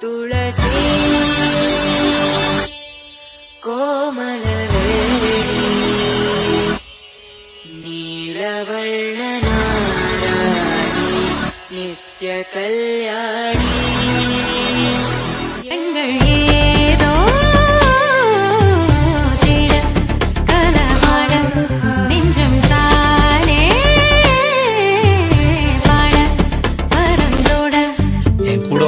துளசி கோமலவேணி நீலவர்ண நாராயணி நித்ய கல்யாணி எங்கள் ஏதோ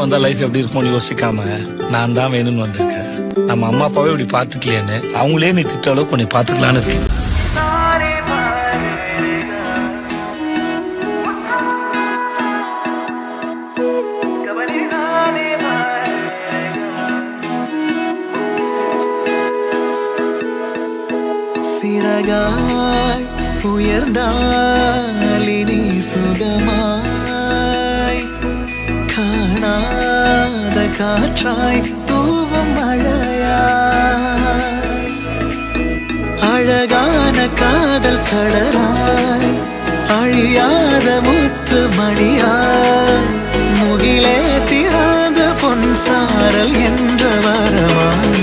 வந்தா லைஃப் எப்படி இருக்கும்னு யோசிக்காம நான் தான் வேணும்னு வந்திருக்கேன். நம்ம அம்மா அப்பாவே இப்படி பாத்துக்கலையேன்னு அவங்களே நீ திட்ட அளவுக்கு கொஞ்சம் பாத்துக்கலான்னு இருக்கேன். சிறகாய் உயர்ந்தாலினி சுகமாய் காணாத காற்றாய் தூவும் மழையாய் அழகான காதல் கடலாய் அழியாத முத்து மணியாய் முகிலே திறந்து பொன் சாரல் என்ற வரமாய்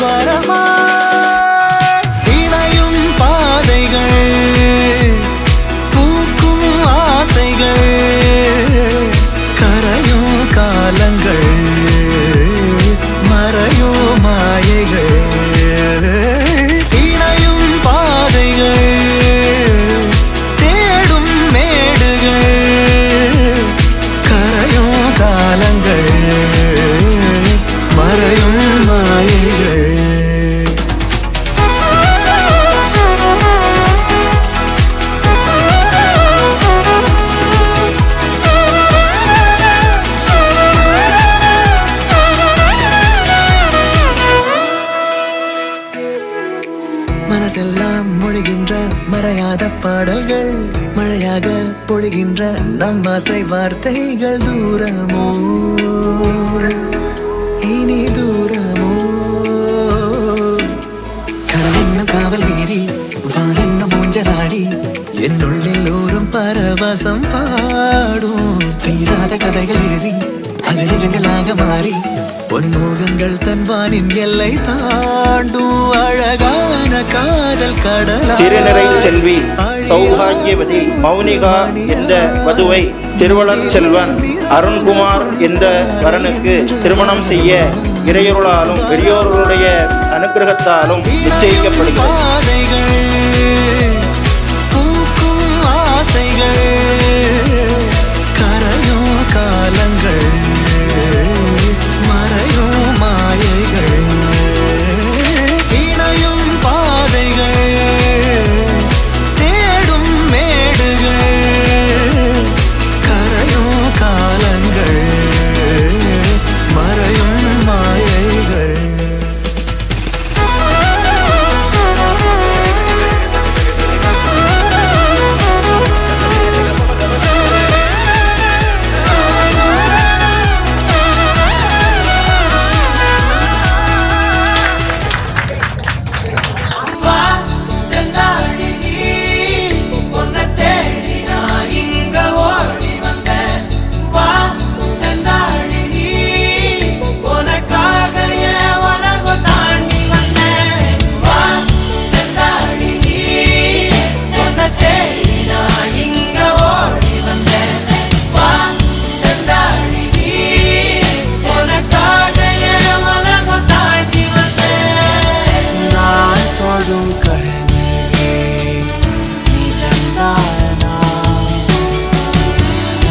வரமாய் இணையும் பாதைகள் பூக்கும் ஆசைகள் காலங்கள் மறையோ மாயைகள் இணையும் பாதைகள் தேடும் மேடுகள் கரையோ காலங்கள் மறையும் மாயைகள் மனசெல்லாம் மொழிகின்ற மறையாத பாடல்கள் மழையாக பொழிகின்ற நம் ஆசை வார்த்தைகள் தூரமோ இனி தூரமோ கடலென்ன காவல் மீறி வானென்ன மூஞ்சலாடி என்னுள்ளில் ஓரும் பரவசம் பாடும் தீராத கதைகள் எழுதி அது நிஜங்களாக மாறி பொன்முகங்கள் தன்வானின் எல்லை தாண்டும் அழகான காதல் கடல். திருநிறை செல்வி சௌபாகியவதி மௌனிகா என்ற வதுவை திருவளர் செல்வன் அருண்குமார் என்ற வரனுக்கு திருமணம் செய்ய இறையொருளாலும் பெரியோர்களுடைய அனுகிரகத்தாலும் நிச்சயிக்கப்படுகிறது.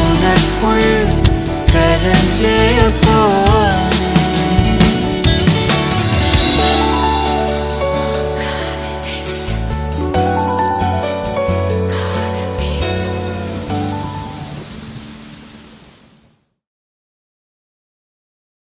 உனக்குள் கரஞ்சே